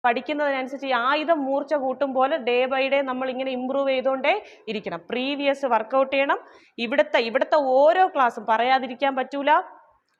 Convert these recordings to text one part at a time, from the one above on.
പഠിക്കുന്നതിനനുസരിച്ച് ഈ ആയുധം മൂർച്ച കൂട്ടും പോലെ ഡേ ബൈ ഡേ നമ്മൾ ഇങ്ങനെ ഇമ്പ്രൂവ് ചെയ്തുകൊണ്ടേ ഇരിക്കണം. പ്രീവിയസ് വർക്കൗട്ട് ചെയ്യണം. ഇവിടുത്തെ ഓരോ ക്ലാസ്സും പറയാതിരിക്കാൻ പറ്റൂല.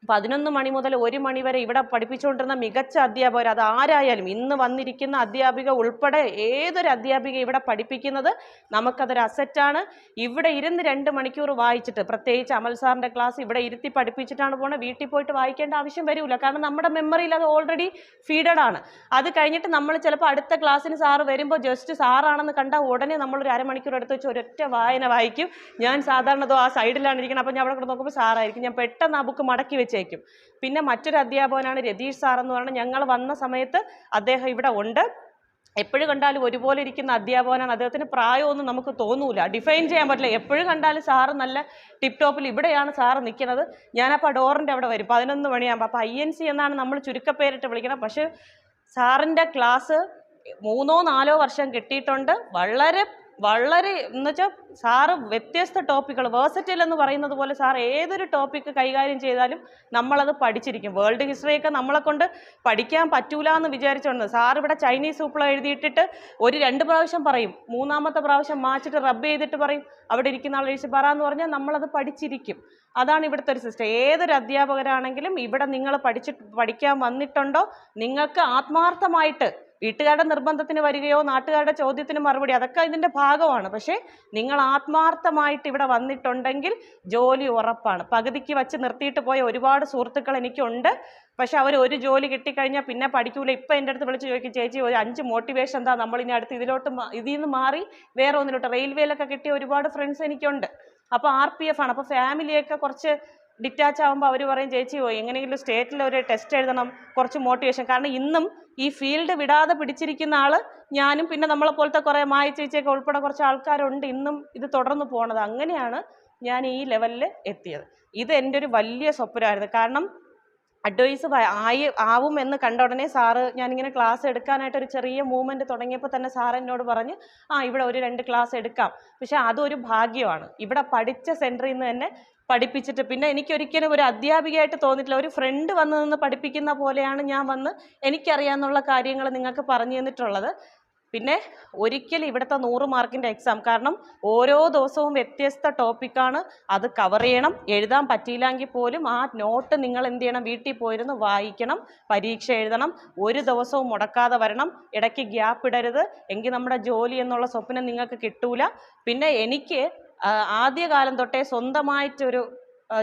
11 മണി മുതൽ 1 മണി വരെ ഇവിടെ പഠിപ്പിച്ചുകൊണ്ടിരുന്ന മികച്ച അധ്യാപകർ, അത് ആരായാലും ഇന്ന് വന്നിരിക്കുന്ന അധ്യാപിക ഉൾപ്പെടെ ഏതൊരു അധ്യാപിക ഇവിടെ പഠിപ്പിക്കുന്നത് നമുക്കതൊരു അസറ്റാണ്. ഇവിടെ ഇരുന്ന് 2 മണിക്കൂർ വായിച്ചിട്ട്, പ്രത്യേകിച്ച് അമൽ സാറിൻ്റെ ക്ലാസ് ഇവിടെ ഇരുത്തി പഠിപ്പിച്ചിട്ടാണ് പോകുന്നത്. വീട്ടിൽ പോയിട്ട് വായിക്കേണ്ട ആവശ്യം വരില്ല. കാരണം നമ്മുടെ മെമ്മറിയിൽ അത് ഓൾറെഡി ഫീഡഡ് ആണ്. അത് കഴിഞ്ഞിട്ട് നമ്മൾ ചിലപ്പോൾ അടുത്ത ക്ലാസ്സിന് സാറ് വരുമ്പോൾ ജസ്റ്റ് സാറാണെന്ന് കണ്ടാൽ ഉടനെ നമ്മളൊരു അരമണിക്കൂർ എടുത്ത് വെച്ച് ഒരൊറ്റ വായന വായിക്കും. ഞാൻ സാധാരണ ആ സൈഡിലാണ് ഇരിക്കുന്നത്. അപ്പോൾ ഞാൻ അവിടെ കൂടെ നോക്കുമ്പോൾ സാറായിരിക്കും. ഞാൻ പെട്ടെന്ന് ആ ബുക്ക് മടക്കി വെച്ചേക്കും. പിന്നെ മറ്റൊരു അധ്യാപകനാണ് രതീഷ് സാർ എന്ന് പറഞ്ഞാൽ, ഞങ്ങൾ വന്ന സമയത്ത് അദ്ദേഹം ഇവിടെ ഉണ്ട്. എപ്പോഴും കണ്ടാലും ഒരുപോലെ ഇരിക്കുന്ന അധ്യാപകനാണ്. അദ്ദേഹത്തിന് പ്രായമൊന്നും നമുക്ക് തോന്നൂല, ഡിഫൈൻ ചെയ്യാൻ പറ്റില്ല. എപ്പോഴും കണ്ടാലും സാറ് നല്ല ടിപ് ടോപ്പിൽ ഇവിടെയാണ് സാറ് നിൽക്കുന്നത്. ഞാനപ്പോൾ ഡോറിൻ്റെ അവിടെ വരും 11 മണിയാകുമ്പോൾ. അപ്പോൾ INC എന്നാണ് നമ്മൾ ചുരുക്കപ്പേരിട്ട് വിളിക്കണം. പക്ഷേ സാറിൻ്റെ ക്ലാസ് 3-4 വർഷം കിട്ടിയിട്ടുണ്ട്. വളരെ എന്ന് വെച്ചാൽ സാറ് വ്യത്യസ്ത ടോപ്പിക്കുകൾ, വേഴ്സറ്റൈൽ എന്ന് പറയുന്നത് പോലെ സാർ ഏതൊരു ടോപ്പിക്ക് കൈകാര്യം ചെയ്താലും നമ്മളത് പഠിച്ചിരിക്കും. വേൾഡ് ഹിസ്റ്ററിയൊക്കെ നമ്മളെ കൊണ്ട് പഠിക്കാൻ പറ്റൂല എന്ന് വിചാരിച്ചുകൊണ്ട് സാർ ഇവിടെ ചൈനീസ് സൂപ്പിള എഴുതിയിട്ടിട്ട് 1-2 പ്രാവശ്യം പറയും, 3-ാമത്തെ പ്രാവശ്യം മാച്ചിട്ട് റബ്ബ് ചെയ്തിട്ട് പറയും അവിടെ ഇരിക്കുന്ന ആൾ എഴുതി പറയാന്ന് പറഞ്ഞാൽ നമ്മളത് പഠിച്ചിരിക്കും. അതാണ് ഇവിടുത്തെ ഒരു സിസ്റ്റം. ഏതൊരു അധ്യാപകരാണെങ്കിലും ഇവിടെ നിങ്ങൾ പഠിക്കാൻ വന്നിട്ടുണ്ടോ, നിങ്ങൾക്ക് ആത്മാർത്ഥമായിട്ട്, വീട്ടുകാരുടെ നിർബന്ധത്തിന് വരികയോ നാട്ടുകാരുടെ ചോദ്യത്തിന് മറുപടി, അതൊക്കെ ഇതിൻ്റെ ഭാഗമാണ്. പക്ഷേ നിങ്ങൾ ആത്മാർത്ഥമായിട്ട് ഇവിടെ വന്നിട്ടുണ്ടെങ്കിൽ ജോലി ഉറപ്പാണ്. പകുതിക്ക് വച്ച് നിർത്തിയിട്ട് പോയ ഒരുപാട് സുഹൃത്തുക്കൾ എനിക്കുണ്ട്. പക്ഷെ അവർ ഒരു ജോലി കിട്ടിക്കഴിഞ്ഞാൽ പിന്നെ പഠിക്കൂല. ഇപ്പം എൻ്റെ അടുത്ത് വിളിച്ച് ചോദിക്കും, ചേച്ചി ഒരു 5 മോട്ടിവേഷൻ എന്താ, നമ്മളിനി അടുത്ത് ഇതിൽ നിന്ന് മാറി വേറെ ഒന്നിലോട്ട്. റെയിൽവേയിലൊക്കെ കിട്ടിയ ഒരുപാട് ഫ്രണ്ട്സ് എനിക്കുണ്ട്. അപ്പോൾ RPF ആണ്. അപ്പോൾ ഫാമിലിയൊക്കെ കുറച്ച് ഡിറ്റാച്ച് ആകുമ്പോൾ അവർ പറയും, ചേച്ചി എങ്ങനെയെങ്കിലും സ്റ്റേറ്റിൽ ഒരു ടെസ്റ്റ് എഴുതണം, കുറച്ച് മോട്ടിവേഷൻ. കാരണം ഇന്നും ഈ ഫീൽഡ് വിടാതെ പിടിച്ചിരിക്കുന്ന ആൾ ഞാനും, പിന്നെ നമ്മളെ പോലത്തെ കുറേ മായ ചേച്ചിയൊക്കെ ഉൾപ്പെടെ കുറച്ച് ആൾക്കാരുണ്ട് ഇന്നും ഇത് തുടർന്ന് പോണത്. അങ്ങനെയാണ് ഞാൻ ഈ ലെവലിൽ എത്തിയത്. ഇത് എൻ്റെ ഒരു വലിയ സ്വപ്നമായിരുന്നു. കാരണം അഡ്വൈസ് ആവും എന്ന് കണ്ട ഉടനെ സാറ്, ഞാനിങ്ങനെ ക്ലാസ് എടുക്കാനായിട്ട് ഒരു ചെറിയ മൂവ്മെൻറ്റ് തുടങ്ങിയപ്പോൾ തന്നെ സാർ എന്നോട് പറഞ്ഞ്, ഇവിടെ ഒരു 2 ക്ലാസ് എടുക്കാം. പക്ഷെ അതൊരു ഭാഗ്യമാണ്. ഇവിടെ പഠിച്ച സെൻറ്ററിൽ നിന്ന് തന്നെ പഠിപ്പിച്ചിട്ട്, പിന്നെ എനിക്കൊരിക്കലും ഒരു അധ്യാപികയായിട്ട് തോന്നിയിട്ടില്ല. ഒരു ഫ്രണ്ട് വന്ന് നിന്ന് പഠിപ്പിക്കുന്ന പോലെയാണ് ഞാൻ വന്ന് എനിക്കറിയാവുന്ന കാര്യങ്ങൾ നിങ്ങൾക്ക് പറഞ്ഞു തന്നിട്ടുള്ളത്. പിന്നെ ഒരിക്കലും ഇവിടുത്തെ 100 മാർക്കിൻ്റെ എക്സാം, കാരണം ഓരോ ദിവസവും വ്യത്യസ്ത ടോപ്പിക്കാണ്, അത് കവർ ചെയ്യണം. എഴുതാൻ പറ്റിയില്ലെങ്കിൽ പോലും ആ നോട്ട് നിങ്ങൾ എന്ത് ചെയ്യണം, വീട്ടിൽ പോയിരുന്ന് വായിക്കണം, പരീക്ഷ എഴുതണം, ഒരു ദിവസവും മുടക്കാതെ വരണം, ഇടയ്ക്ക് ഗ്യാപ്പ് ഇടരുത്. എങ്കിൽ നമ്മുടെ ജോലി എന്നുള്ള സ്വപ്നം നിങ്ങൾക്ക് കിട്ടൂല. പിന്നെ എനിക്ക് ആദ്യകാലം തൊട്ടേ സ്വന്തമായിട്ടൊരു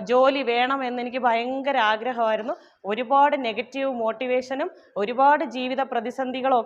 ജോലി വേണം എന്നെനിക്ക് ഭയങ്കര ആഗ്രഹമായിരുന്നു. ഒരുപാട് നെഗറ്റീവ് മോട്ടിവേഷനും ഒരുപാട് ജീവിത പ്രതിസന്ധികളും